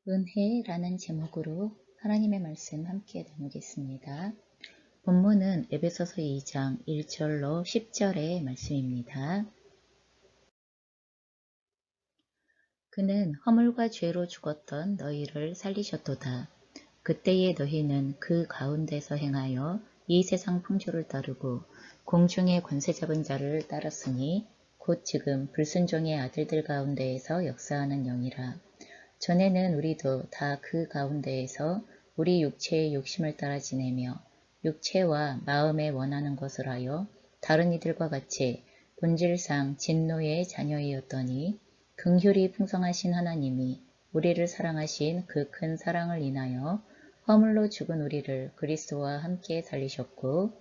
은혜라는 제목으로 하나님의 말씀 함께 나누겠습니다. 본문은 에베소서 2장 1절로 10절의 말씀입니다. 그는 허물과 죄로 죽었던 너희를 살리셨도다. 그때의 너희는 그 가운데서 행하여 이 세상 풍조를 따르고 공중의 권세 잡은 자를 따랐으니 곧 지금 불순종의 아들들 가운데에서 역사하는 영이라. 전에는 우리도 다 그 가운데에서 우리 육체의 욕심을 따라 지내며 육체와 마음에 원하는 것을 하여 다른 이들과 같이 본질상 진노의 자녀이었더니 긍휼이 풍성하신 하나님이 우리를 사랑하신 그 큰 사랑을 인하여 허물로 죽은 우리를 그리스도와 함께 살리셨고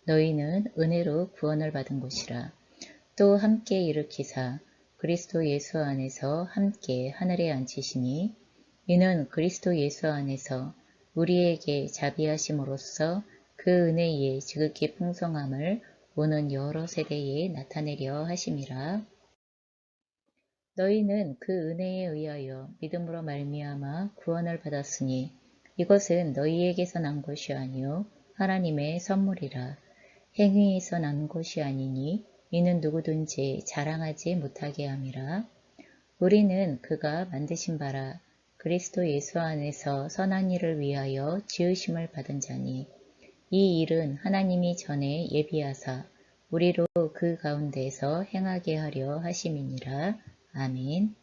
너희는 은혜로 구원을 받은 것이라. 또 함께 일으키사 그리스도 예수 안에서 함께 하늘에 앉히시니 이는 그리스도 예수 안에서 우리에게 자비하심으로써 그 은혜의 지극히 풍성함을 오는 여러 세대에 나타내려 하심이라. 너희는 그 은혜에 의하여 믿음으로 말미암아 구원을 받았으니 이것은 너희에게서 난 것이 아니요 하나님의 선물이라. 행위에서 난 것이 아니니 이는 누구든지 자랑하지 못하게 함이라. 우리는 그가 만드신 바라 그리스도 예수 안에서 선한 일을 위하여 지으심을 받은 자니 이 일은 하나님이 전에 예비하사 우리로 그 가운데서 행하게 하려 하심이니라. 아멘.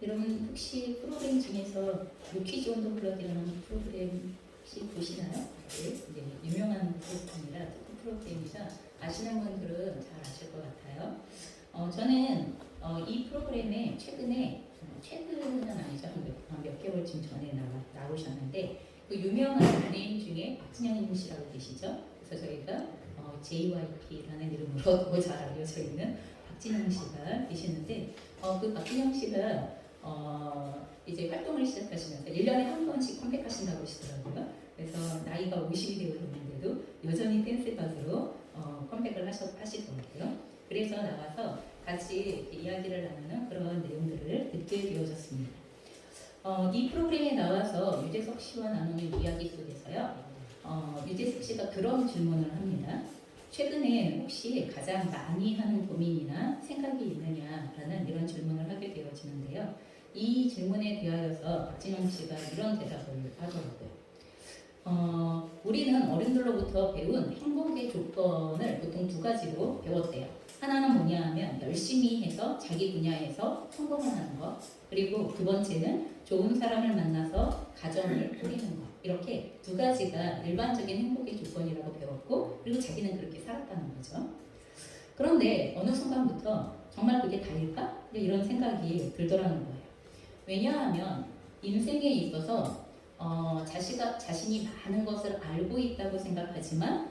여러분 혹시 프로그램 중에서 유퀴즈 온더 클럽이라는 프로그램 혹시 보시나요? 네, 유명한 프로그램이라 특급 프로그램이라 아시는 분들은 잘 아실 것 같아요. 저는 이 프로그램에 최근은 아니죠, 몇 개월쯤 전에 나오셨는데 그 유명한 연예인 중에 박진영 씨라고 계시죠? 그래서 저희가 JYP라는 이름으로 더 잘 알려져 있는 박진영 씨가 계시는데 그 박진영 씨가 이제 활동을 시작하시면서 1년에 한 번씩 컴백하신다고 하시더라고요. 그래서 나이가 50이 되었는데도 여전히 댄스 가수로 컴백을 하시더라고요. 그래서 나와서 같이 이야기를 나누는 그런 내용들을 듣게 되어졌습니다. 이 프로그램에 나와서 유재석 씨와 나누는 이야기 속에서요. 유재석 씨가 그런 질문을 합니다. 최근에 혹시 가장 많이 하는 고민이나 생각이 있느냐라는 이런 질문을 하게 되어지는데요. 이 질문에 대하여서 박진영 씨가 이런 대답을 하더라고요. 우리는 어른들로부터 배운 행복의 조건을 보통 두 가지로 배웠대요. 하나는 뭐냐 하면 열심히 해서 자기 분야에서 성공을 하는 것, 그리고 두 번째는 좋은 사람을 만나서 가정을 꾸리는 것. 이렇게 두 가지가 일반적인 행복의 조건이라고 배웠고, 그리고 자기는 그렇게 살았다는 거죠. 그런데 어느 순간부터 정말 그게 다일까? 이런 생각이 들더라는 거예요. 왜냐하면 인생에 있어서 자신이 많은 것을 알고 있다고 생각하지만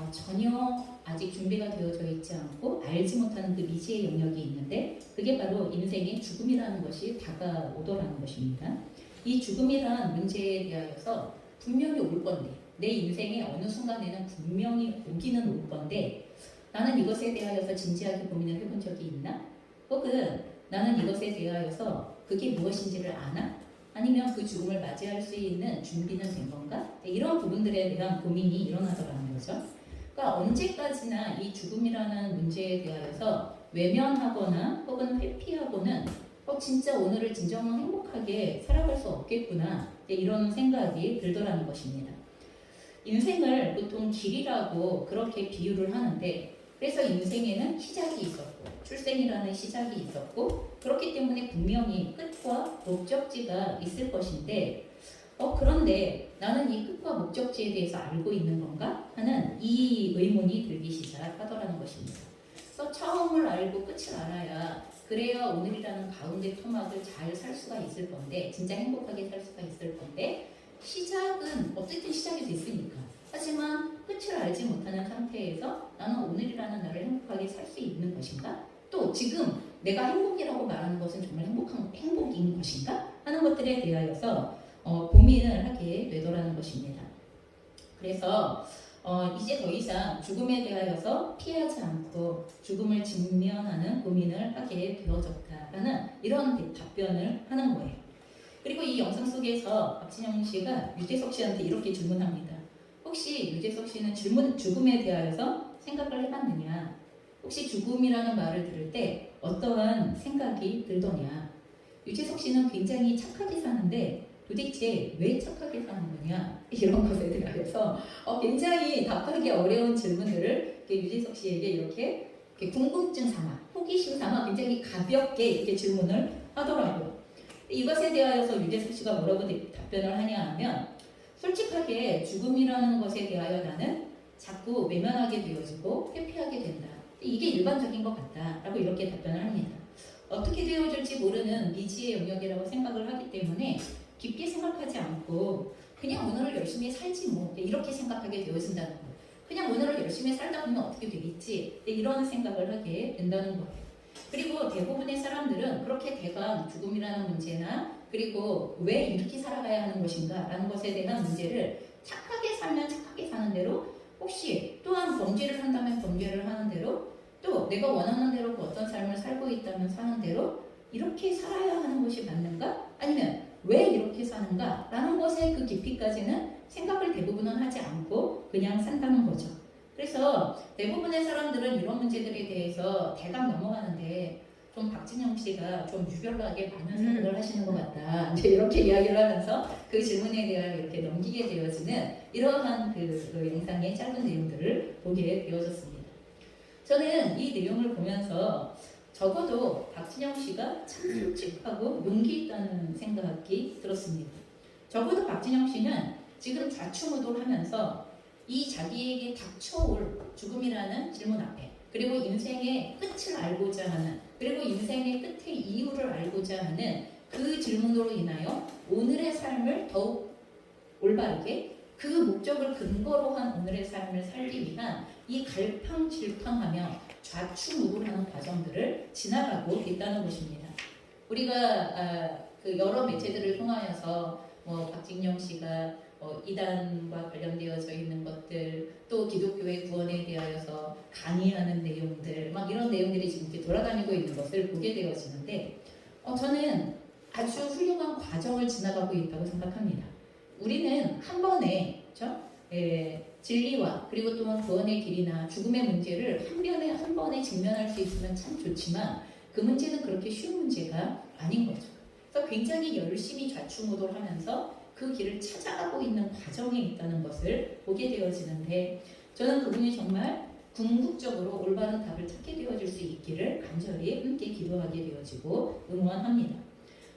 전혀 아직 준비가 되어져 있지 않고 알지 못하는 그 미지의 영역이 있는데 그게 바로 인생의 죽음이라는 것이 다가오더라는 것입니다. 이 죽음이라는 문제에 대하여서 분명히 올 건데 내 인생의 어느 순간에는 분명히 오기는 올 건데 나는 이것에 대하여서 진지하게 고민을 해본 적이 있나? 혹은 나는 이것에 대하여서 그게 무엇인지를 아나? 아니면 그 죽음을 맞이할 수 있는 준비는 된 건가? 이런 부분들에 대한 고민이 일어나더라는 거죠. 그러니까 언제까지나 이 죽음이라는 문제에 대하여서 외면하거나 혹은 회피하고는 진짜 오늘을 진정한 행복하게 살아갈 수 없겠구나 이런 생각이 들더라는 것입니다. 인생을 보통 길이라고 그렇게 비유를 하는데 그래서 인생에는 시작이 있었고 출생이라는 시작이 있었고 그렇기 때문에 분명히 끝과 목적지가 있을 것인데 그런데 나는 이 끝과 목적지에 대해서 알고 있는 건가? 하는 이 의문이 들기 시작하더라는 것입니다. 그래서 처음을 알고 끝을 알아야 그래야 오늘이라는 가운데 토막을 잘 살 수가 있을 건데 진짜 행복하게 살 수가 있을 건데 시작은 어쨌든 시작이 됐으니까 하지만 끝을 알지 못하는 상태에서 나는 오늘이라는 날을 행복하게 살 수 있는 것인가? 또 지금 내가 행복이라고 말하는 것은 정말 행복인 것인가? 하는 것들에 대하여서 고민을 하게 되더라는 것입니다. 그래서 이제 더 이상 죽음에 대하여서 피하지 않고 죽음을 직면하는 고민을 하게 되어졌다라는 이런 답변을 하는 거예요. 그리고 이 영상 속에서 박진영 씨가 유재석 씨한테 이렇게 질문합니다. 혹시 유재석 씨는 죽음에 대하여서 생각을 해봤느냐? 혹시 죽음이라는 말을 들을 때 어떠한 생각이 들더냐? 유재석 씨는 굉장히 착하게 사는데 도대체 왜 착하게 사는 거냐? 이런 것에 대해서 굉장히 답하기 어려운 질문들을 유재석 씨에게 이렇게 궁금증 삼아, 호기심 삼아 굉장히 가볍게 이렇게 질문을 하더라고요. 이것에 대하여서 유재석 씨가 뭐라고 답변을 하냐 하면 솔직하게 죽음이라는 것에 대하여 나는 자꾸 외면하게 되어지고 회피하게 된다. 이게 일반적인 것 같다라고 이렇게 답변을 합니다. 어떻게 되어질지 모르는 미지의 영역이라고 생각을 하기 때문에 깊게 생각하지 않고 그냥 오늘을 열심히 살지 뭐 이렇게 생각하게 되어진다는 거예요. 그냥 오늘을 열심히 살다 보면 어떻게 되겠지 이런 생각을 하게 된다는 거예요. 그리고 대부분의 사람들은 그렇게 대강 죽음이라는 문제나 그리고 왜 이렇게 살아가야 하는 것인가 라는 것에 대한 문제를 착하게 살면 착하게 사는 대로 혹시 또한 범죄를 한다면 범죄를 하는 대로 또 내가 원하는 대로 그 어떤 삶을 살고 있다면 사는 대로 이렇게 살아야 하는 것이 맞는가? 아니면 왜 이렇게 사는가? 라는 것의 그 깊이까지는 생각을 대부분은 하지 않고 그냥 산다는 거죠. 그래서 대부분의 사람들은 이런 문제들에 대해서 대강 넘어가는데 좀 박진영 씨가 좀 유별나게 많은 생각을 하시는 것 같다. 이제 이렇게 이야기를 하면서 그 질문에 대하여 이렇게 넘기게 되어지는 이러한 그 영상의 짧은 내용들을 보게 되어졌습니다. 저는 이 내용을 보면서 적어도 박진영 씨가 참 솔직하고 용기 있다는 생각이 들었습니다. 적어도 박진영 씨는 지금 좌충우돌하면서 이 자기에게 닥쳐올 죽음이라는 질문 앞에 그리고 인생의 끝을 알고자 하는 그리고 인생의 끝의 이유를 알고자 하는 그 질문으로 인하여 오늘의 삶을 더욱 올바르게 그 목적을 근거로 한 오늘의 삶을 살기 위한 이 갈팡질팡하며 좌충우돌하는 과정들을 지나가고 있다는 것입니다. 우리가 그 여러 매체들을 통하여서 박진영 씨가 이단과 관련되어져 있는 것들, 또 기독교의 구원에 대하여서 강의하는 내용들, 막 이런 내용들이 지금 이렇게 돌아다니고 있는 것을 보게 되어지는데, 저는 아주 훌륭한 과정을 지나가고 있다고 생각합니다. 우리는 한 번에, 그렇죠? 진리와 그리고 또한 구원의 길이나 죽음의 문제를 한 번에 직면할 수 있으면 참 좋지만 그 문제는 그렇게 쉬운 문제가 아닌 거죠. 그래서 굉장히 열심히 좌충우돌하면서 그 길을 찾아가고 있는 과정에 있다는 것을 보게 되어지는데 저는 그분이 정말 궁극적으로 올바른 답을 찾게 되어질 수 있기를 간절히 함께 기도하게 되어지고 응원합니다.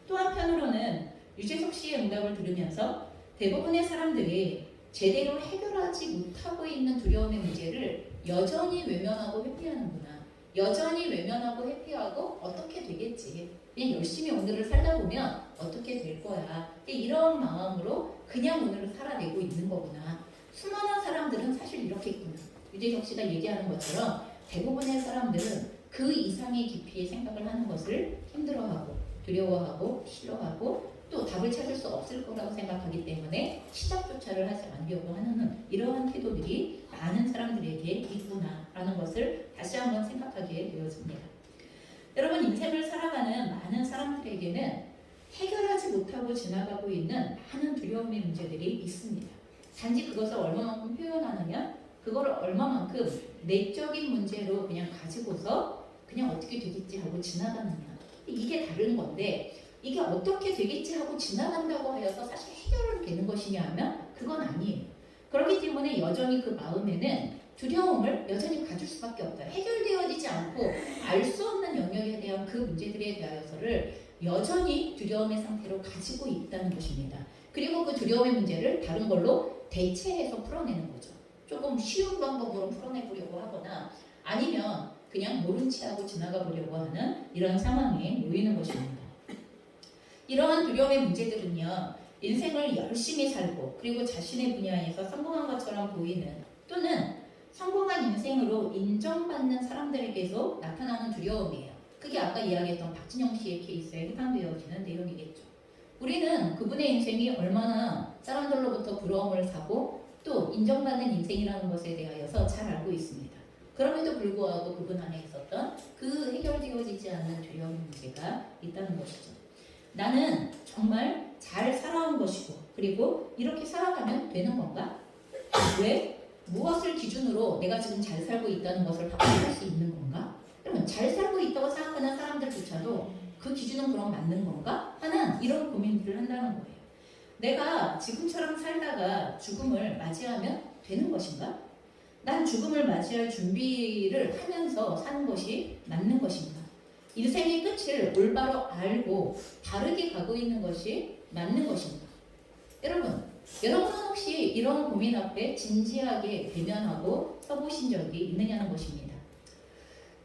또 한편으로는 유재석 씨의 응답을 들으면서 대부분의 사람들이 제대로 해결하지 못하고 있는 두려움의 문제를 여전히 외면하고 회피하는구나. 여전히 외면하고 회피하고 어떻게 되겠지. 그냥 열심히 오늘을 살다 보면 어떻게 될 거야. 이런 마음으로 그냥 오늘을 살아내고 있는 거구나. 수많은 사람들은 사실 이렇게 있구나. 유재석 씨가 얘기하는 것처럼 대부분의 사람들은 그 이상의 깊이의 생각을 하는 것을 힘들어하고 두려워하고 싫어하고 또 답을 찾을 수 없을 거라고 생각하기 때문에 시작조차를 하지 않으려고 하는 이러한 태도들이 많은 사람들에게 있구나라는 것을 다시 한번 생각하게 되어집니다. 여러분, 인생을 살아가는 많은 사람들에게는 해결하지 못하고 지나가고 있는 많은 두려움의 문제들이 있습니다. 단지 그것을 얼마만큼 표현하느냐, 그거를 얼마만큼 내적인 문제로 그냥 가지고서 그냥 어떻게 되겠지 하고 지나가느냐, 이게 다른 건데 이게 어떻게 되겠지 하고 지나간다고 하여서 사실 해결은 되는 것이냐 하면 그건 아니에요. 그렇기 때문에 여전히 그 마음에는 두려움을 여전히 가질 수밖에 없다. 해결되어지지 않고 알 수 없는 영역에 대한 그 문제들에 대하여서를 여전히 두려움의 상태로 가지고 있다는 것입니다. 그리고 그 두려움의 문제를 다른 걸로 대체해서 풀어내는 거죠. 조금 쉬운 방법으로 풀어내보려고 하거나 아니면 그냥 모른 채 하고 지나가 보려고 하는 이런 상황에 놓이는 것입니다. 이러한 두려움의 문제들은요, 인생을 열심히 살고 그리고 자신의 분야에서 성공한 것처럼 보이는 또는 성공한 인생으로 인정받는 사람들에게서 나타나는 두려움이에요. 그게 아까 이야기했던 박진영 씨의 케이스에 해당되어지는 내용이겠죠. 우리는 그분의 인생이 얼마나 사람들로부터 부러움을 사고 또 인정받는 인생이라는 것에 대하여서 잘 알고 있습니다. 그럼에도 불구하고 그분 안에 있었던 그 해결되어지지 않는 두려움 문제가 있다는 것이죠. 나는 정말 잘 살아온 것이고 그리고 이렇게 살아가면 되는 건가? 왜? 무엇을 기준으로 내가 지금 잘 살고 있다는 것을 확인할 수 있는 건가? 그러면 잘 살고 있다고 생각하는 사람들조차도 그 기준은 그럼 맞는 건가? 하는 이런 고민들을 한다는 거예요. 내가 지금처럼 살다가 죽음을 맞이하면 되는 것인가? 난 죽음을 맞이할 준비를 하면서 사는 것이 맞는 것인가? 인생의 끝을 올바로 알고 다르게 가고 있는 것이 맞는 것인가? 여러분은 혹시 이런 고민 앞에 진지하게 대면하고 서보신 적이 있느냐는 것입니다.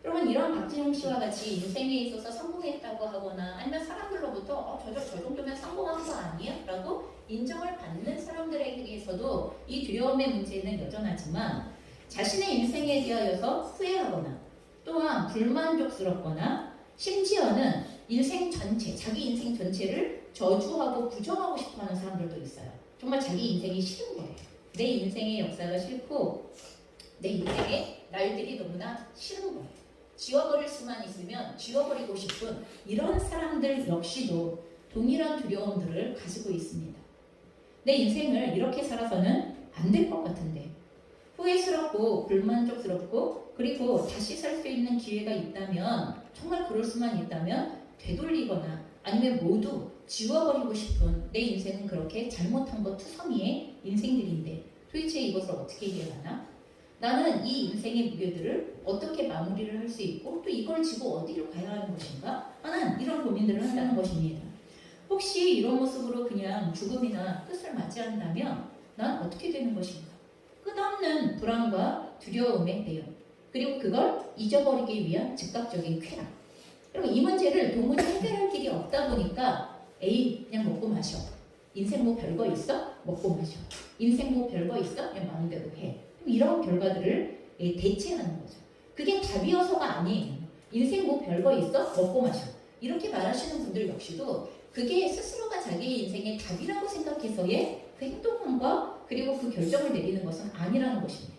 여러분, 이런 박진영 씨와 같이 인생에 있어서 성공했다고 하거나 아니면 사람들로부터 저 정도면 성공한 거 아니야? 라고 인정을 받는 사람들에게서도 이 두려움의 문제는 여전하지만 자신의 인생에 대하여서 후회하거나 또한 불만족스럽거나 심지어는 인생 전체, 자기 인생 전체를 저주하고 부정하고 싶어하는 사람들도 있어요. 정말 자기 인생이 싫은 거예요. 내 인생의 역사가 싫고 내 인생의 날들이 너무나 싫은 거예요. 지워버릴 수만 있으면 지워버리고 싶은 이런 사람들 역시도 동일한 두려움들을 가지고 있습니다. 내 인생을 이렇게 살아서는 안 될 것 같은데 후회스럽고 불만족스럽고 그리고 다시 살 수 있는 기회가 있다면 정말 그럴 수만 있다면 되돌리거나 아니면 모두 지워버리고 싶은 내 인생은 그렇게 잘못한 것 투성이의 인생들인데 도대체 이것을 어떻게 이해하나? 나는 이 인생의 무게들을 어떻게 마무리를 할 수 있고 또 이걸 지고 어디로 가야 하는 것인가 하는 이런 고민들을 한다는 것입니다. 혹시 이런 모습으로 그냥 죽음이나 끝을 맞이한다면 난 어떻게 되는 것인가? 끝없는 불안과 두려움의 내용 그리고 그걸 잊어버리기 위한 즉각적인 쾌락. 그리고 이 문제를 도무지 해결할 길이 없다 보니까 에이 그냥 먹고 마셔. 인생 뭐 별거 있어? 먹고 마셔. 인생 뭐 별거 있어? 그냥 마음대로 해. 이런 결과들을 대체하는 거죠. 그게 답이어서가 아니에요. 인생 뭐 별거 있어? 먹고 마셔. 이렇게 말하시는 분들 역시도 그게 스스로가 자기의 인생의 답이라고 생각해서의 그 행동과 그리고 그 결정을 내리는 것은 아니라는 것입니다.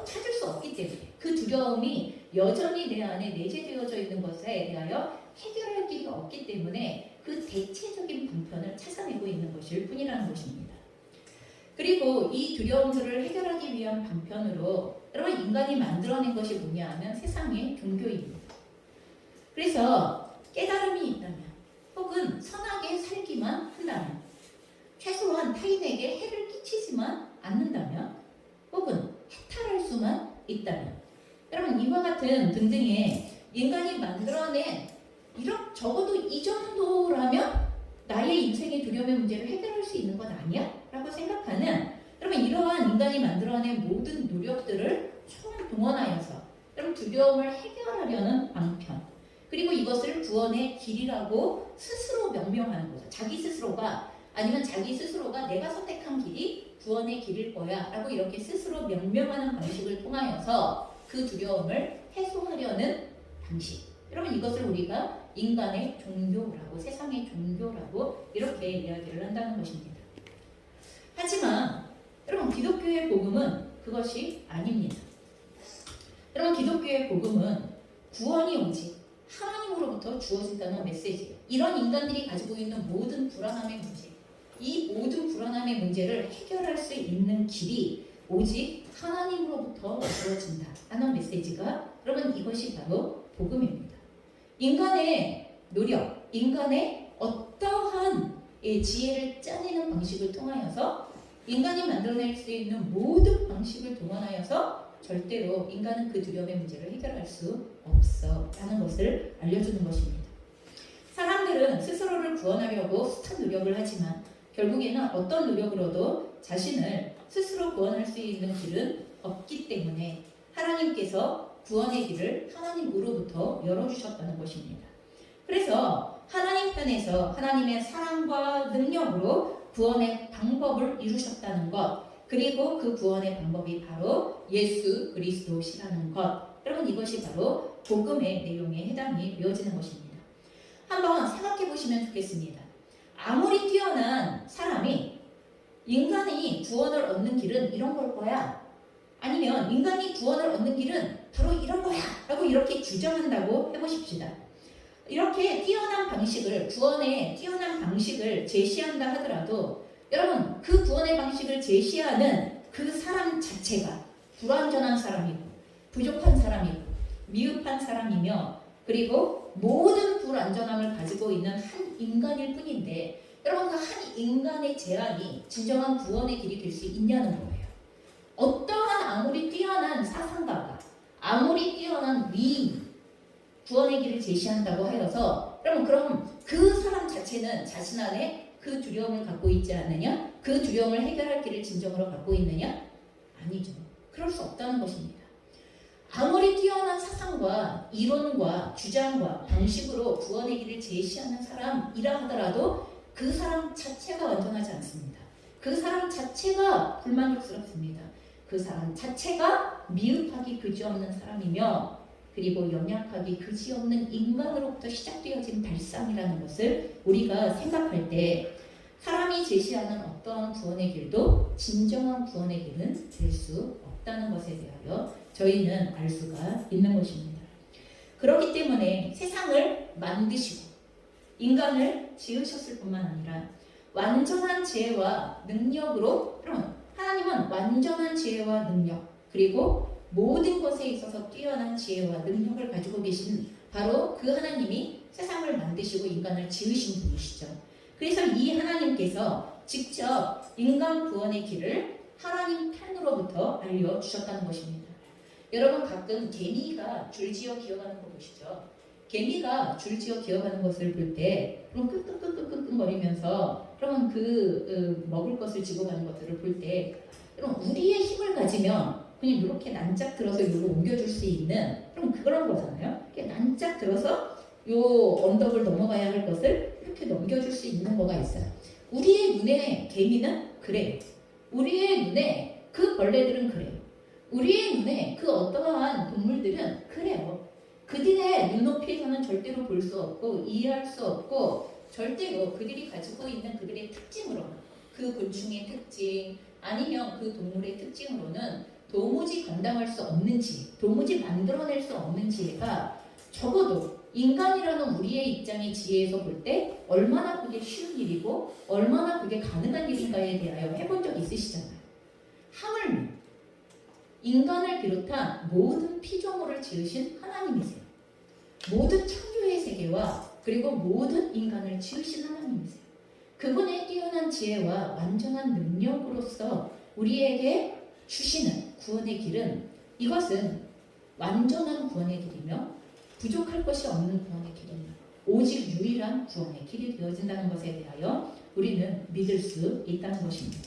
찾을 수 없기 때문에 그 두려움이 여전히 내 안에 내재되어져 있는 것에 대하여 해결할 길이 없기 때문에 그 대체적인 방편을 찾아내고 있는 것일 뿐이라는 것입니다. 그리고 이 두려움들을 해결하기 위한 방편으로 여러분 인간이 만들어낸 것이 뭐냐 하면 세상의 종교입니다. 그래서 깨달음이 있다면 혹은 선하게 살기만 한다면 최소한 타인에게 해를 끼치지만 않는다면 혹은 해탈할 수만 있다면 여러분 이와 같은 등등의 인간이 만들어낸 적어도 이 정도라면 나의 인생의 두려움의 문제를 해결할 수 있는 것 아니야? 라고 생각하는 여러분 이러한 인간이 만들어낸 모든 노력들을 총동원하여서 여러분 두려움을 해결하려는 방편 그리고 이것을 구원의 길이라고 스스로 명명하는 거죠. 자기 스스로가 아니면 자기 스스로가 내가 선택한 길이 구원의 길일 거야 라고 이렇게 스스로 명명하는 방식을 통하여서 그 두려움을 해소하려는 방식 여러분 이것을 우리가 인간의 종교라고 세상의 종교라고 이렇게 이야기를 한다는 것입니다. 하지만 여러분 기독교의 복음은 그것이 아닙니다. 여러분 기독교의 복음은 구원이 오직 하나님으로부터 주어진다는 메시지예요. 이런 인간들이 가지고 있는 모든 불안함의 문제 이 모든 불안함의 문제를 해결할 수 있는 길이 오직 하나님으로부터 주어진다 라는 메시지가 여러분 이것이 바로 복음입니다. 인간의 노력, 인간의 어떠한 지혜를 짜내는 방식을 통하여서 인간이 만들어낼 수 있는 모든 방식을 동원하여서 절대로 인간은 그 두려움의 문제를 해결할 수 없어 라는 것을 알려주는 것입니다. 사람들은 스스로를 구원하려고 숱한 노력을 하지만 결국에는 어떤 노력으로도 자신을 스스로 구원할 수 있는 길은 없기 때문에 하나님께서 구원의 길을 하나님으로부터 열어주셨다는 것입니다. 그래서 하나님 편에서 하나님의 사랑과 능력으로 구원의 방법을 이루셨다는 것 그리고 그 구원의 방법이 바로 예수 그리스도시라는 것 여러분 이것이 바로 복음의 내용에 해당이 되어지는 것입니다. 한번 생각해 보시면 좋겠습니다. 아무리 뛰어난 사람이 인간이 구원을 얻는 길은 이런 걸 거야. 아니면 인간이 구원을 얻는 길은 바로 이런 거야. 라고 이렇게 규정한다고 해보십시다. 이렇게 뛰어난 방식을, 구원의 뛰어난 방식을 제시한다 하더라도 여러분, 그 구원의 방식을 제시하는 그 사람 자체가 불완전한 사람이고 부족한 사람이고 미흡한 사람이며 그리고 모든 불완전함을 가지고 있는 한 인간일 뿐인데 여러분, 그 한 인간의 제안이 진정한 구원의 길이 될 수 있냐는 거예요. 어떠한 아무리 뛰어난 사상가가 아무리 뛰어난 위인이 구원의 길을 제시한다고 하여서 그럼 그 사람 자체는 자신 안에 그 두려움을 갖고 있지 않느냐? 그 두려움을 해결할 길을 진정으로 갖고 있느냐? 아니죠. 그럴 수 없다는 것입니다. 아무리 뛰어난 사상과 이론과 주장과 방식으로 구원의 길을 제시하는 사람이라 하더라도 그 사람 자체가 완전하지 않습니다. 그 사람 자체가 불만족스럽습니다. 그 사람 자체가 미흡하기 그지없는 사람이며 그리고 연약하기 그지없는 인간으로부터 시작되어진 발상이라는 것을 우리가 생각할 때 사람이 제시하는 어떠한 구원의 길도 진정한 구원의 길은 될 수 없다는 것에 대하여 저희는 알 수가 있는 것입니다. 그렇기 때문에 세상을 만드시고 인간을 지으셨을 뿐만 아니라 완전한 지혜와 능력으로 하나님은 완전한 지혜와 능력 그리고 모든 것에 있어서 뛰어난 지혜와 능력을 가지고 계신 바로 그 하나님이 세상을 만드시고 인간을 지으신 분이시죠. 그래서 이 하나님께서 직접 인간 구원의 길을 하나님 편으로부터 알려주셨다는 것입니다. 여러분 가끔 개미가 줄지어 기어가는 거 보시죠. 개미가 줄지어 기어가는 것을 볼 때 그럼 끙끙끙끙거리면서 그러면 먹을 것을 지고 가는 것들을 볼 때 그럼 우리의 힘을 가지면 그냥 이렇게 난짝 들어서 이걸로 옮겨줄 수 있는 그런 거잖아요. 이렇게 난짝 들어서 요 언덕을 넘어가야 할 것을 이렇게 넘겨줄 수 있는 거가 있어요. 우리의 눈에 개미는 그래요. 우리의 눈에 그 벌레들은 그래요. 우리의 눈에 그 어떠한 동물들은 그래요. 그들의 눈높이에서는 절대로 볼 수 없고 이해할 수 없고 절대로 그들이 가지고 있는 그들의 특징으로 그 곤충의 특징 아니면 그 동물의 특징으로는 도무지 감당할 수 없는 지혜, 도무지 만들어낼 수 없는 지혜가 적어도 인간이라는 우리의 입장의 지혜에서 볼 때 얼마나 그게 쉬운 일이고 얼마나 그게 가능한 일인가에 대하여 해본 적 있으시잖아요. 하물며 인간을 비롯한 모든 피조물을 지으신 하나님이세요. 모든 창조의 세계와 그리고 모든 인간을 지으신 하나님이세요. 그분의 뛰어난 지혜와 완전한 능력으로서 우리에게 주시는 구원의 길은 이것은 완전한 구원의 길이며 부족할 것이 없는 구원의 길입니다. 오직 유일한 구원의 길이 되어진다는 것에 대하여 우리는 믿을 수 있다는 것입니다.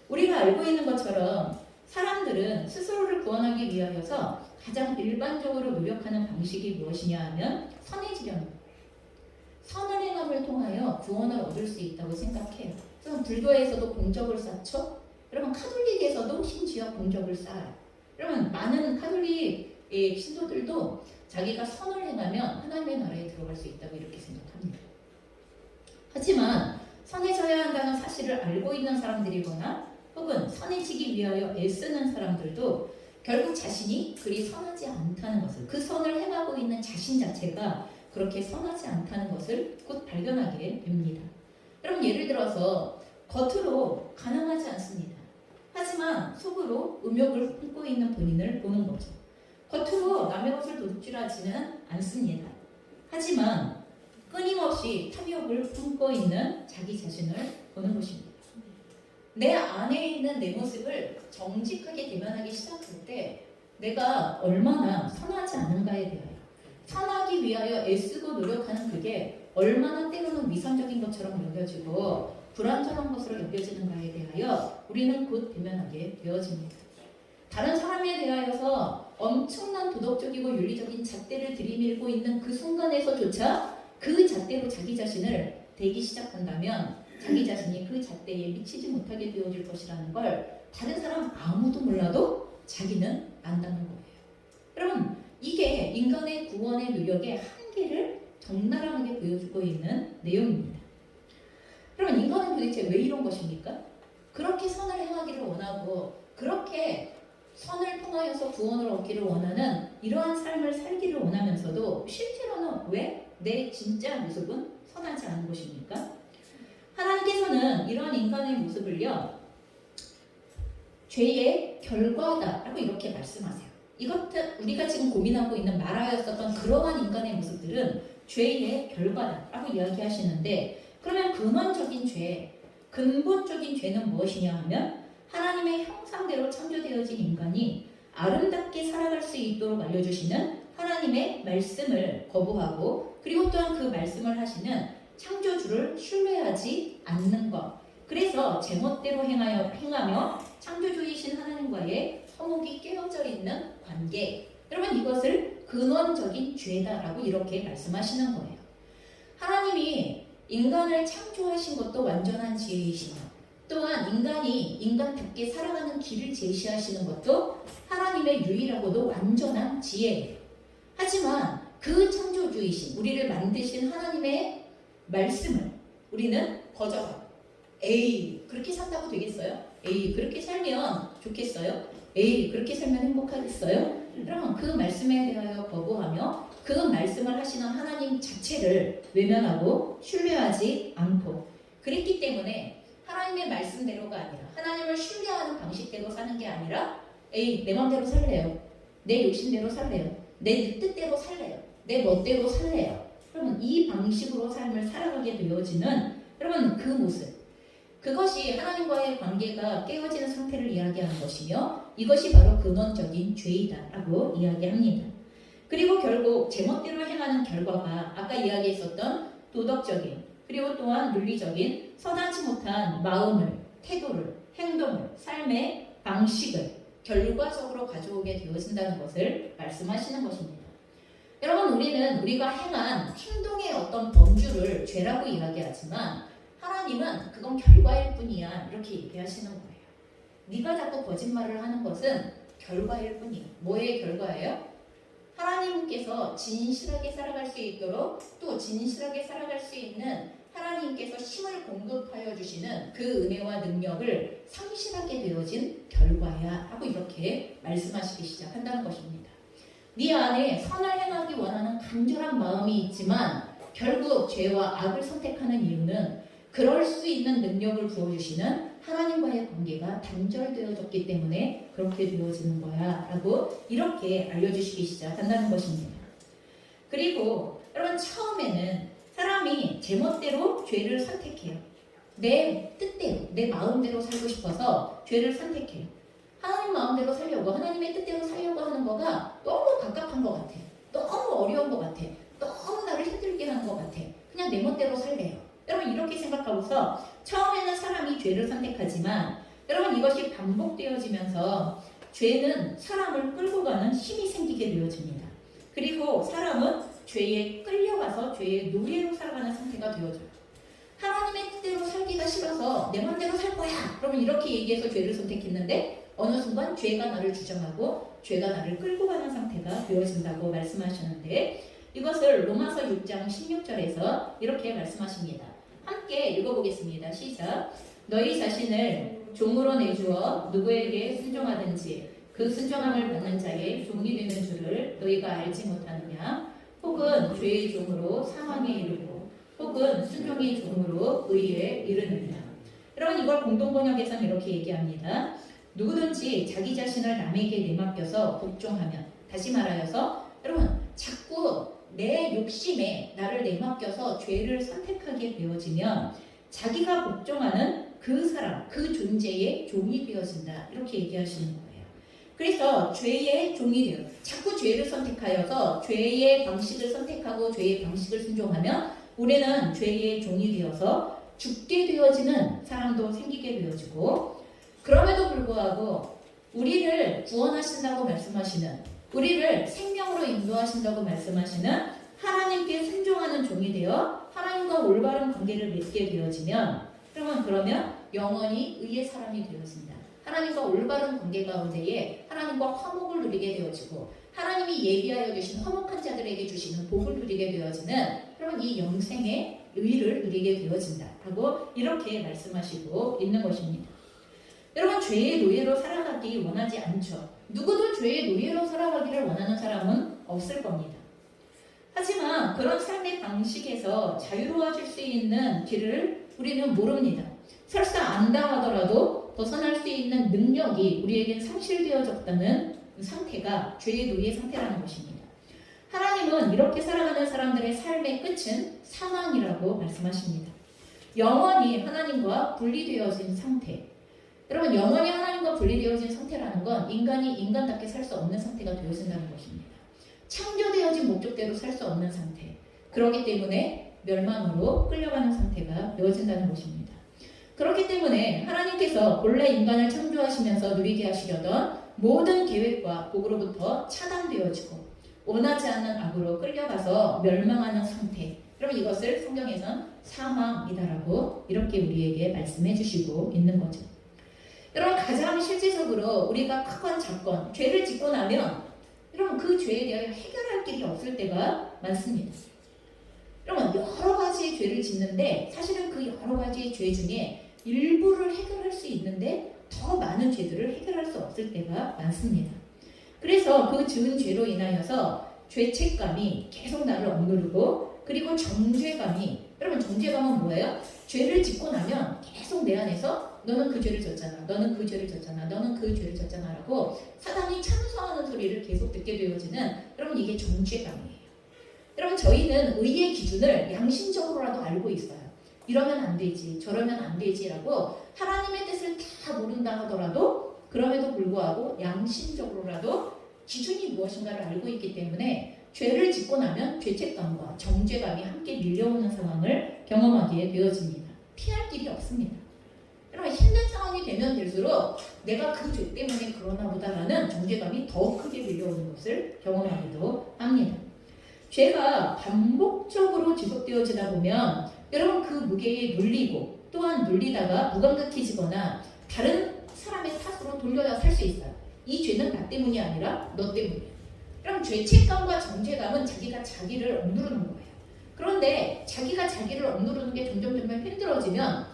우리가 알고 있는 것처럼 사람들은 스스로를 구원하기 위하여서 가장 일반적으로 노력하는 방식이 무엇이냐 하면 선해지려는 거예요. 선을 행함을 통하여 구원을 얻을 수 있다고 생각해요. 그래서 불교에서도 공적을 쌓죠. 여러분 카톨릭에서도 심지어 공적을 쌓아요. 여러분 많은 카톨릭의 신도들도 자기가 선을 행하면 하나님의 나라에 들어갈 수 있다고 이렇게 생각합니다. 하지만 선해져야 한다는 사실을 알고 있는 사람들이거나 혹은 선해지기 위하여 애쓰는 사람들도 결국 자신이 그리 선하지 않다는 것을 그 선을 행하고 있는 자신 자체가 그렇게 선하지 않다는 것을 곧 발견하게 됩니다. 여러분 예를 들어서 겉으로 가난하지 않습니다. 하지만 속으로 음욕을 품고 있는 본인을 보는 거죠. 겉으로 남의 것을 도둑질하지는 않습니다. 하지만 끊임없이 탐욕을 품고 있는 자기 자신을 보는 것입니다. 내 안에 있는 내 모습을 정직하게 대면하기 시작할 때 내가 얼마나 선하지 않은가에 대하여 선하기 위하여 애쓰고 노력하는 그게 얼마나 때로는 위선적인 것처럼 여겨지고 불완전한 것으로 여겨지는가에 대하여 우리는 곧 대면하게 되어집니다. 다른 사람에 대하여서 엄청난 도덕적이고 윤리적인 잣대를 들이밀고 있는 그 순간에서조차 그 잣대로 자기 자신을 대기 시작한다면 자기 자신이 그 잣대에 미치지 못하게 되어질 것이라는 걸 다른 사람 아무도 몰라도 자기는 안다는 거예요. 여러분 이게 인간의 구원의 노력의 한계를 적나라하게 보여주고 있는 내용입니다. 그러면 인간은 도대체 왜 이런 것입니까? 그렇게 선을 행하기를 원하고 그렇게 선을 통하여서 구원을 얻기를 원하는 이러한 삶을 살기를 원하면서도 실제로는 왜 내 진짜 모습은 선하지 않은 것입니까? 하나님께서는 이러한 인간의 모습을요, 죄의 결과다라고 이렇게 말씀하세요. 이것들 우리가 지금 고민하고 있는 말하였었던 그러한 인간의 모습들은 죄의 결과다라고 이야기하시는데, 그러면 근원적인 죄, 근본적인 죄는 무엇이냐 하면 하나님의 형상대로 창조되어진 인간이 아름답게 살아갈 수 있도록 알려주시는 하나님의 말씀을 거부하고, 그리고 또한 그 말씀을 하시는 창조주를 신뢰하지 않는 것. 그래서 제멋대로 행하며 창조주이신 하나님과의 서목이 깨어져 있는 관계. 여러분, 이것을 근원적인 죄다라고 이렇게 말씀하시는 거예요. 하나님이 인간을 창조하신 것도 완전한 지혜이시며, 또한 인간이 인간답게 살아가는 길을 제시하시는 것도 하나님의 유일하고도 완전한 지혜예요. 하지만 그 창조주이신 우리를 만드신 하나님의 말씀을 우리는 거절하고, 에이 그렇게 산다고 되겠어요? 에이 그렇게 살면 좋겠어요? 에이 그렇게 살면 행복하겠어요? 그러면 그 말씀에 대하여 거부하며 그 말씀을 하시는 하나님 자체를 외면하고 신뢰하지 않고, 그랬기 때문에 하나님의 말씀대로가 아니라 하나님을 신뢰하는 방식대로 사는 게 아니라, 에이 내 맘대로 살래요, 내 욕심대로 살래요, 내 뜻대로 살래요, 내 멋대로 살래요. 여러분, 이 방식으로 삶을 살아가게 되어지는 여러분 그 모습, 그것이 하나님과의 관계가 깨어지는 상태를 이야기하는 것이며, 이것이 바로 근원적인 죄이다라고 이야기합니다. 그리고 결국 제멋대로 행하는 결과가 아까 이야기했었던 도덕적인, 그리고 또한 윤리적인 선하지 못한 마음을, 태도를, 행동을, 삶의 방식을 결과적으로 가져오게 되어진다는 것을 말씀하시는 것입니다. 여러분, 우리는 우리가 행한 행동의 어떤 범주를 죄라고 이야기하지만 하나님은 그건 결과일 뿐이야 이렇게 얘기하시는 거예요. 네가 자꾸 거짓말을 하는 것은 결과일 뿐이야. 뭐의 결과예요? 하나님께서 진실하게 살아갈 수 있도록, 또 진실하게 살아갈 수 있는 하나님께서 힘을 공급하여 주시는 그 은혜와 능력을 상실하게 되어진 결과야 하고 이렇게 말씀하시기 시작한다는 것입니다. 네 안에 선을 행하기 원하는 간절한 마음이 있지만 결국 죄와 악을 선택하는 이유는 그럴 수 있는 능력을 부어주시는 하나님과의 관계가 단절되어졌기 때문에 그렇게 되어지는 거야 라고 이렇게 알려주시기 시작한다는 것입니다. 그리고 여러분, 처음에는 사람이 제멋대로 죄를 선택해요. 내 뜻대로, 내 마음대로 살고 싶어서 죄를 선택해요. 하나님 마음대로 살려고, 하나님의 뜻대로 살려고 하는 거가 너무 갑갑한 것 같아. 너무 어려운 것 같아. 너무 나를 힘들게 하는 것 같아. 그냥 내 멋대로 살래요. 여러분, 이렇게 생각하고서 처음에는 사람이 죄를 선택하지만 여러분, 이것이 반복되어지면서 죄는 사람을 끌고 가는 힘이 생기게 되어집니다. 그리고 사람은 죄에 끌려가서 죄의 노예로 살아가는 상태가 되어져요. 하나님의 뜻대로 살기가 싫어서 내 맘대로 살 거야, 그러면 이렇게 얘기해서 죄를 선택했는데 어느 순간 죄가 나를 주장하고 죄가 나를 끌고 가는 상태가 되어진다고 말씀하셨는데, 이것을 로마서 6장 16절에서 이렇게 말씀하십니다. 함께 읽어보겠습니다. 시작. 너희 자신을 종으로 내주어 누구에게 순종하든지 그 순종함을 받는 자의 종이 되는 줄을 너희가 알지 못하느냐? 혹은 죄의 종으로 사망에 이르고 혹은 순종의 종으로 의에 이르느냐? 여러분, 이걸 공동번역에서는 이렇게 얘기합니다. 누구든지 자기 자신을 남에게 내맡겨서 복종하면, 다시 말하여서 여러분, 자꾸 내 욕심에 나를 내맡겨서 죄를 선택하게 되어지면 자기가 복종하는 그 사람, 그 존재의 종이 되어진다 이렇게 얘기하시는 거예요. 그래서 죄의 종이 되어 자꾸 죄를 선택하여서 죄의 방식을 선택하고 죄의 방식을 순종하면 우리는 죄의 종이 되어서 죽게 되어지는 사람도 생기게 되어지고, 그럼에도 불구하고 우리를 구원하신다고 말씀하시는, 우리를 생명으로 인도하신다고 말씀하시는 하나님께 순종하는 종이 되어 하나님과 올바른 관계를 맺게 되어지면, 그러면 영원히 의의 사람이 되어진다. 하나님과 올바른 관계 가운데에 하나님과 화목을 누리게 되어지고 하나님이 예비하여 주신 화목한 자들에게 주시는 복을 누리게 되어지는 그런 이 영생의 의를 누리게 되어진다 하고 이렇게 말씀하시고 있는 것입니다. 여러분, 죄의 노예로 살아가기 원하지 않죠. 누구도 죄의 노예로 살아가기를 원하는 사람은 없을 겁니다. 하지만 그런 삶의 방식에서 자유로워질 수 있는 길을 우리는 모릅니다. 설사 안다 하더라도 벗어날 수 있는 능력이 우리에겐 상실되어졌다는 상태가 죄의 노예 상태라는 것입니다. 하나님은 이렇게 살아가는 사람들의 삶의 끝은 사망이라고 말씀하십니다. 영원히 하나님과 분리되어진 상태. 여러분, 영원히 하나님과 분리되어진 상태라는 건 인간이 인간답게 살 수 없는 상태가 되어진다는 것입니다. 창조되어진 목적대로 살 수 없는 상태. 그렇기 때문에 멸망으로 끌려가는 상태가 되어진다는 것입니다. 그렇기 때문에 하나님께서 본래 인간을 창조하시면서 누리게 하시려던 모든 계획과 복으로부터 차단되어지고 원하지 않는 악으로 끌려가서 멸망하는 상태. 그럼 이것을 성경에선 사망이다라고 이렇게 우리에게 말씀해 주시고 있는 거죠. 여러분, 가장 실질적으로 우리가 크건 작건 죄를 짓고 나면 여러분 그 죄에 대하여 해결할 길이 없을 때가 많습니다. 여러분, 여러 가지 죄를 짓는데 사실은 그 여러 가지 죄 중에 일부를 해결할 수 있는데 더 많은 죄들을 해결할 수 없을 때가 많습니다. 그래서 그 지은 죄로 인하여서 죄책감이 계속 나를 억누르고, 그리고 정죄감이, 여러분 정죄감은 뭐예요? 죄를 짓고 나면 계속 내 안에서 너는 그 죄를 졌잖아, 너는 그 죄를 졌잖아, 너는 그 죄를 졌잖아 라고 사단이 참소하는 소리를 계속 듣게 되어지는, 여러분 이게 정죄감이에요. 여러분, 저희는 의의 기준을 양심적으로라도 알고 있어요. 이러면 안 되지, 저러면 안 되지라고 하나님의 뜻을 다 모른다 하더라도 그럼에도 불구하고 양심적으로라도 기준이 무엇인가를 알고 있기 때문에 죄를 짓고 나면 죄책감과 정죄감이 함께 밀려오는 상황을 경험하게 되어집니다. 피할 길이 없습니다. 여러분, 힘든 상황이 되면 될수록 내가 그 죄 때문에 그러나 보다라는 정죄감이 더 크게 밀려오는 것을 경험하기도 합니다. 죄가 반복적으로 지속되어지다 보면 여러분 그 무게에 눌리고, 또한 눌리다가 무감각해지거나 다른 사람의 탓으로 돌려야 살 수 있어요. 이 죄는 나 때문이 아니라 너 때문이야. 그럼 죄책감과 정죄감은 자기가 자기를 억누르는 거예요. 그런데 자기가 자기를 억누르는 게 점점 힘들어지면,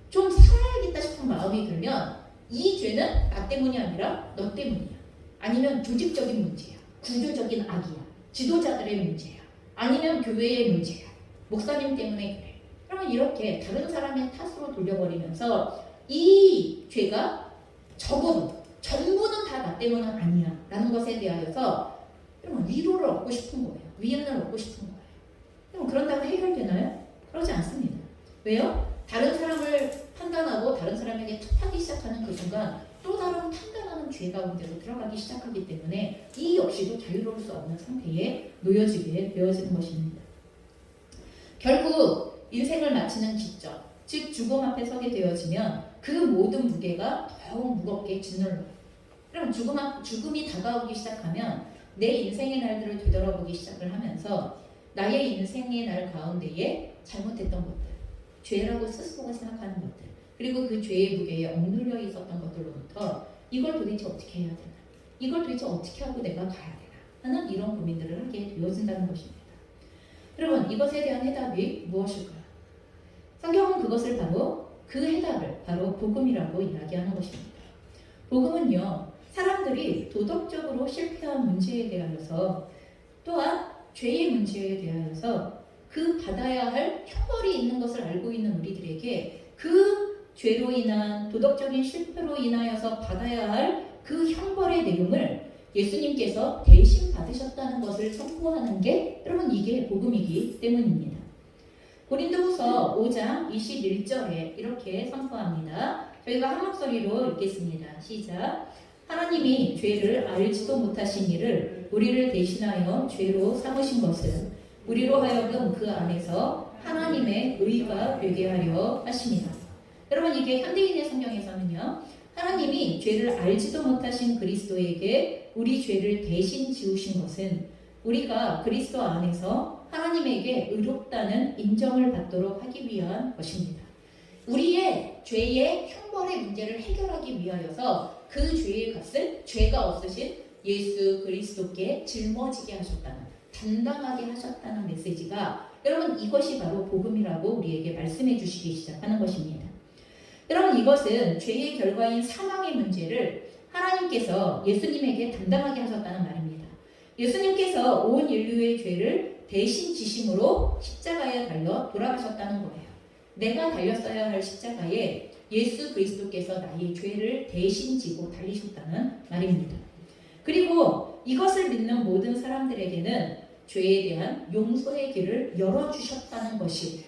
좀 살아야겠다 싶은 마음이 들면 이 죄는 나 때문이 아니라 너 때문이야. 아니면 조직적인 문제야, 구조적인 악이야, 지도자들의 문제야, 아니면 교회의 문제야, 목사님 때문에 그래. 그러면 이렇게 다른 사람의 탓으로 돌려버리면서 이 죄가 적어도 전부는 다 나 때문은 아니야 라는 것에 대하여서 위로를 얻고 싶은 거예요. 위안을 얻고 싶은 거예요. 그럼 그런다고 해결되나요? 그러지 않습니다. 왜요? 다른 사람을 판단하고 다른 사람에게 탓하기 시작하는 그 순간 또 다른 판단하는 죄 가운데로 들어가기 시작하기 때문에 이 역시도 자유로울 수 없는 상태에 놓여지게 되어지는 것입니다. 결국 인생을 마치는 기점, 즉 죽음 앞에 서게 되어지면 그 모든 무게가 더욱 무겁게 짓눌러요. 그럼 죽음이 다가오기 시작하면 내 인생의 날들을 되돌아보기 시작을 하면서 나의 인생의 날 가운데에 잘못했던 것들, 죄라고 스스로가 생각하는 것들, 그리고 그 죄의 무게에 억눌려 있었던 것들로부터 이걸 도대체 어떻게 해야 되나, 이걸 도대체 어떻게 하고 내가 가야 되나 하는 이런 고민들을 하게 되어진다는 것입니다. 여러분, 이것에 대한 해답이 무엇일까요? 성경은 그것을 바로, 그 해답을 바로 복음이라고 이야기하는 것입니다. 복음은요, 사람들이 도덕적으로 실패한 문제에 대하여서, 또한 죄의 문제에 대하여서 그 받아야 할 형벌이 있는 것을 알고 있는 우리들에게 그 죄로 인한 도덕적인 실패로 인하여서 받아야 할 그 형벌의 내용을 예수님께서 대신 받으셨다는 것을 선포하는 게, 여러분 이게 복음이기 때문입니다. 고린도후서 5장 21절에 이렇게 선포합니다. 저희가 한 목소리로 읽겠습니다. 시작. 하나님이 죄를 알지도 못하신 이를 우리를 대신하여 죄로 삼으신 것은 우리로 하여금 그 안에서 하나님의 의가 되게 하려 하십니다. 여러분, 이게 현대인의 성경에서는요, 하나님이 죄를 알지도 못하신 그리스도에게 우리 죄를 대신 지우신 것은 우리가 그리스도 안에서 하나님에게 의롭다는 인정을 받도록 하기 위한 것입니다. 우리의 죄의 형벌의 문제를 해결하기 위하여서 그 죄의 값을 죄가 없으신 예수 그리스도께 짊어지게 하셨다는, 담당하게 하셨다는 메시지가, 여러분 이것이 바로 복음이라고 우리에게 말씀해 주시기 시작하는 것입니다. 여러분 이것은 죄의 결과인 사망의 문제를 하나님께서 예수님에게 담당하게 하셨다는 말입니다. 예수님께서 온 인류의 죄를 대신 지심으로 십자가에 달려 돌아가셨다는 거예요. 내가 달렸어야 할 십자가에 예수 그리스도께서 나의 죄를 대신 지고 달리셨다는 말입니다. 그리고 이것을 믿는 모든 사람들에게는 죄에 대한 용서의 길을 열어주셨다는 것이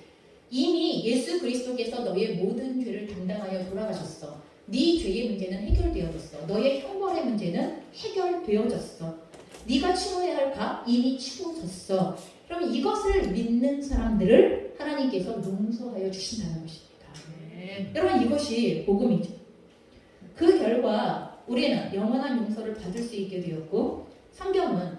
이미 예수 그리스도께서 너의 모든 죄를 담당하여 돌아가셨어. 네 죄의 문제는 해결되어졌어. 너의 형벌의 문제는 해결되어졌어. 네가 치러야 할 값 이미 치러졌어. 그럼 이것을 믿는 사람들을 하나님께서 용서하여 주신다는 것입니다. 여러분 이것이 복음이죠. 그 결과 우리는 영원한 용서를 받을 수 있게 되었고 성경은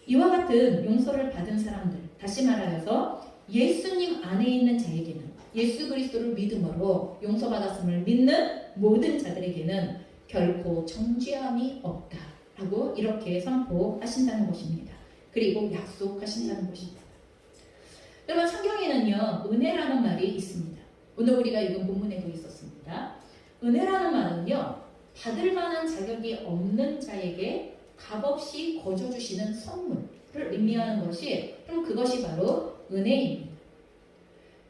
이와 같은 용서를 받은 사람들, 다시 말하여서 예수님 안에 있는 자에게는 예수 그리스도를 믿음으로 용서받았음을 믿는 모든 자들에게는 결코 정죄함이 없다라고 이렇게 선포하신다는 것입니다. 그리고 약속하신다는 것입니다. 여러분 성경에는요 은혜라는 말이 있습니다. 오늘 우리가 읽은 본문에도 있었습니다. 은혜라는 말은요 받을 만한 자격이 없는 자에게 값없이 거저주시는 선물을 의미하는 것이 그럼 그것이 바로 은혜입니다.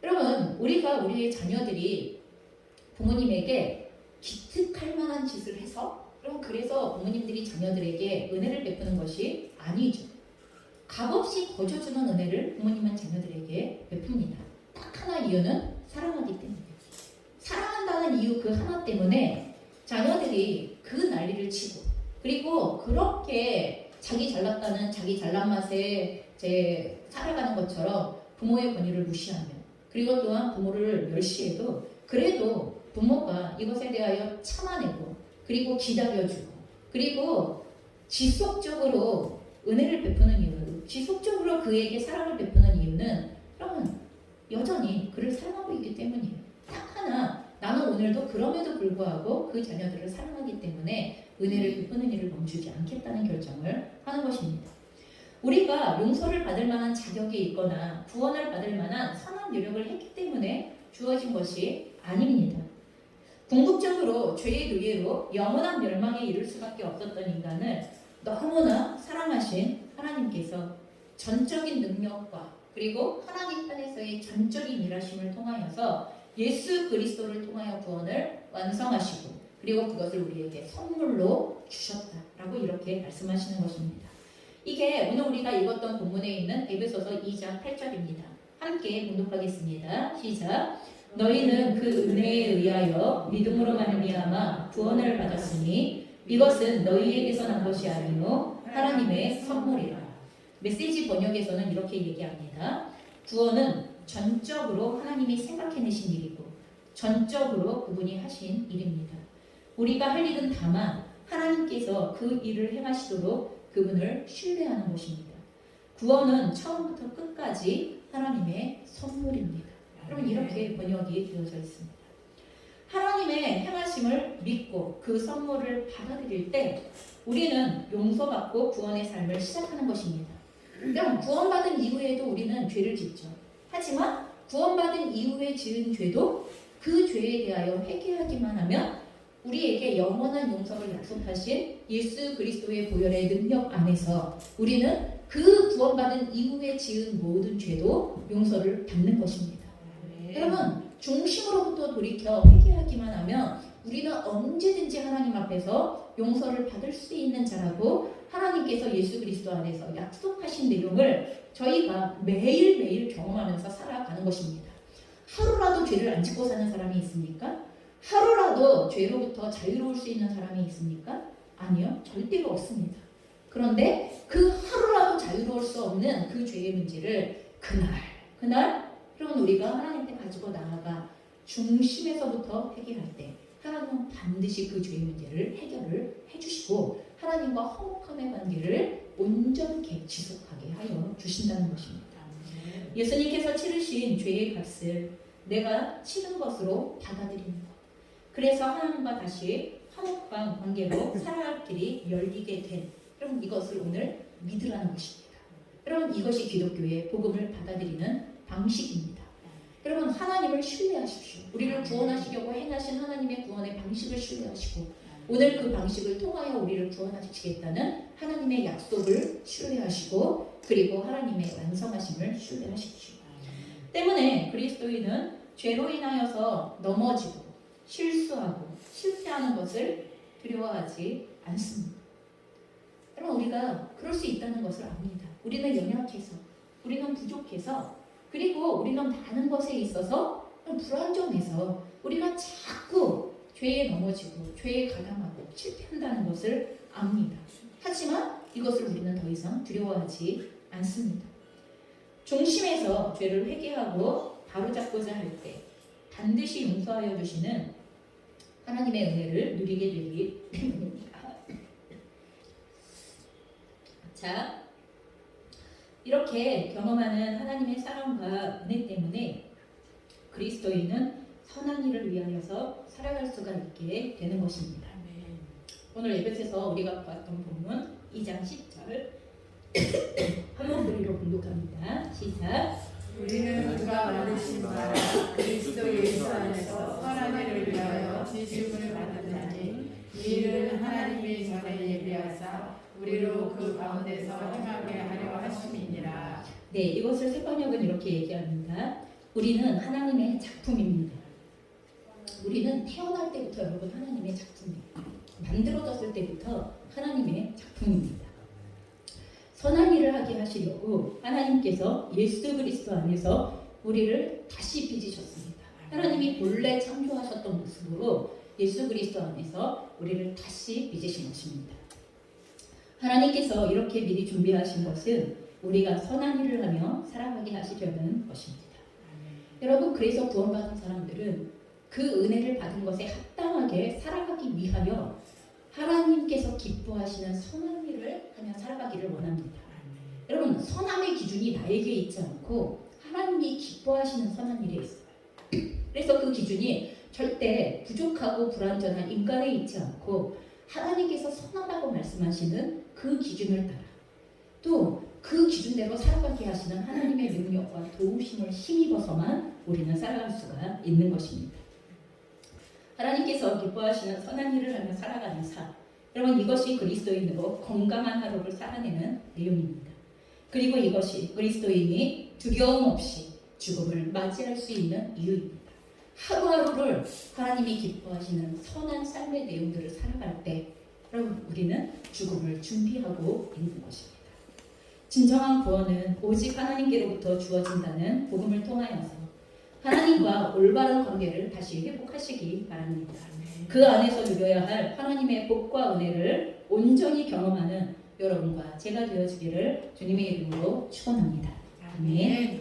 여러분 우리가 우리의 자녀들이 부모님에게 기특할 만한 짓을 해서 그럼 그래서 부모님들이 자녀들에게 은혜를 베푸는 것이 아니죠. 값없이 거저주는 은혜를 부모님은 자녀들에게 베풉니다. 딱 하나 이유는 사랑하기 때문이에요. 사랑한다는 이유 그 하나 때문에 자녀들이 그 난리를 치고 그리고 그렇게 자기 잘났다는 자기 잘난 맛에 살아가는 것처럼 부모의 권위를 무시하며 그리고 또한 부모를 멸시해도 그래도 부모가 이것에 대하여 참아내고 그리고 기다려주고 그리고 지속적으로 은혜를 베푸는 이유 지속적으로 그에게 사랑을 베푸는 이유는 그러면 여전히 그를 사랑하고 있기 때문이에요. 딱 하나 나는 오늘도 그럼에도 불구하고 그 자녀들을 사랑하기 때문에 은혜를 베푸는 일을 멈추지 않겠다는 결정을 하는 것입니다. 우리가 용서를 받을 만한 자격이 있거나 구원을 받을 만한 선한 노력을 했기 때문에 주어진 것이 아닙니다. 궁극적으로 죄의 노예로 영원한 멸망에 이를 수밖에 없었던 인간을 너무나 사랑하신 하나님께서 전적인 능력과 그리고 하나님 편에서의 전적인 일하심을 통하여서 예수 그리스도를 통하여 구원을 완성하시고 그리고 그것을 우리에게 선물로 주셨다라고 이렇게 말씀하시는 것입니다. 이게 오늘 우리가 읽었던 본문에 있는 에베소서 2장 8절입니다. 함께 봉독하겠습니다. 시작. 너희는 그 은혜에 의하여 믿음으로 말미암아 구원을 받았으니 이것은 너희에게서 난 것이 아니요 하나님의 선물이라. 메시지 번역에서는 이렇게 얘기합니다. 구원은 전적으로 하나님이 생각해내신 일이고 전적으로 그분이 하신 일입니다. 우리가 할 일은 다만 하나님께서 그 일을 행하시도록 그분을 신뢰하는 것입니다. 구원은 처음부터 끝까지 하나님의 선물입니다. 여러분 이렇게 번역이 되어져 있습니다. 하나님의 행하심을 믿고 그 선물을 받아들일 때 우리는 용서받고 구원의 삶을 시작하는 것입니다. 그럼 구원받은 이후에도 우리는 죄를 짓죠. 하지만 구원받은 이후에 지은 죄도 그 죄에 대하여 회개하기만 하면 우리에게 영원한 용서를 약속하신 예수 그리스도의 보혈의 능력 안에서 우리는 그 구원받은 이후에 지은 모든 죄도 용서를 받는 것입니다. 여러분 중심으로부터 돌이켜 회개하기만 하면 우리는 언제든지 하나님 앞에서 용서를 받을 수 있는 자라고 하나님께서 예수 그리스도 안에서 약속하신 내용을 저희가 매일매일 경험하면서 살아가는 것입니다. 하루라도 죄를 안 짓고 사는 사람이 있습니까? 하루라도 죄로부터 자유로울 수 있는 사람이 있습니까? 아니요, 절대로 없습니다. 그런데 그 하루라도 자유로울 수 없는 그 죄의 문제를 그날 그러면 우리가 하나님께 가지고 나아가 중심에서부터 해결할 때 하나님은 반드시 그 죄의 문제를 해결을 해주시고 하나님과 화목함의 관계를 온전케 지속하게 하여 주신다는 것입니다. 예수님께서 치르신 죄의 값을 내가 치른 것으로 받아들이는 것. 그래서 하나님과 다시 화목한 관계로 살아갈 길이 열리게 된 여러분 이것을 오늘 믿으라는 것입니다. 여러분 이것이 기독교의 복음을 받아들이는 방식입니다. 여러분 하나님을 신뢰하십시오. 우리를 구원하시려고 행하신 하나님의 구원의 방식을 신뢰하시고 오늘 그 방식을 통하여 우리를 구원하시겠다는 하나님의 약속을 신뢰하시고 그리고 하나님의 완성하심을 신뢰하십시오. 때문에 그리스도인은 죄로 인하여서 넘어지고 실수하고 실패하는 것을 두려워하지 않습니다. 여러분 우리가 그럴 수 있다는 것을 압니다. 우리는 연약해서 우리는 부족해서 그리고 우리는 많은 것에 있어서 불완전해서 우리가 자꾸 죄에 넘어지고 죄에 가담하고 실패한다는 것을 압니다. 하지만 이것을 우리는 더 이상 두려워하지 않습니다. 중심에서 죄를 회개하고 바로잡고자 할 때 반드시 용서하여 주시는 하나님의 은혜를 누리게 되기 때문입니다. 자, 이렇게 경험하는 하나님의 사랑과 은혜 때문에 그리스도인은 선한 일을 위하여서 살아갈 수가 있게 되는 것입니다. 오늘 에베소서 우리가 봤던 본문 2장 10절 한 목소리로 공독합니다. 시작. 우리는 그가 만드신 바 그리스도 예수 안에서 선한 일을 위하여 지심을 받았나니 이 일은 하나님이 전에 예비하사 우리로 그 가운데서 행하게 하려 하심이니라. 네, 이것을 세번역은 이렇게 얘기합니다. 우리는 하나님의 작품입니다. 우리는 태어날 때부터 여러분 하나님의 작품이에요. 만들어졌을 때부터 하나님의 작품입니다. 선한 일을 하게 하시려고 하나님께서 예수 그리스도 안에서 우리를 다시 빚으셨습니다. 하나님이 본래 창조하셨던 모습으로 예수 그리스도 안에서 우리를 다시 빚으신 것입니다. 하나님께서 이렇게 미리 준비하신 것은 우리가 선한 일을 하며 살아가게 하시려는 것입니다. 여러분 그래서 구원받은 사람들은 그 은혜를 받은 것에 합당하게 살아가기 위하여 하나님께서 기뻐하시는 선한 일을 하며 살아가기를 원합니다. 여러분 선함의 기준이 나에게 있지 않고 하나님이 기뻐하시는 선한 일에 있어요. 그래서 그 기준이 절대 부족하고 불완전한 인간에 있지 않고 하나님께서 선하다고 말씀하시는 그 기준을 따라 또 그 기준대로 살아가게 하시는 하나님의 능력과 도우심을 힘입어서만 우리는 살아갈 수가 있는 것입니다. 하나님께서 기뻐하시는 선한 일을 하며 살아가는 삶. 여러분 이것이 그리스도인으로 건강한 하루를 살아내는 내용입니다. 그리고 이것이 그리스도인이 두려움 없이 죽음을 맞이할 수 있는 이유입니다. 하루하루를 하나님이 기뻐하시는 선한 삶의 내용들을 살아갈 때 여러분 우리는 죽음을 준비하고 있는 것입니다. 진정한 구원은 오직 하나님께로부터 주어진다는 복음을 통하여서 하나님과 올바른 관계를 다시 회복하시기 바랍니다. 그 안에서 누려야 할 하나님의 복과 은혜를 온전히 경험하는 여러분과 제가 되어주기를 주님의 이름으로 축원합니다. 아멘.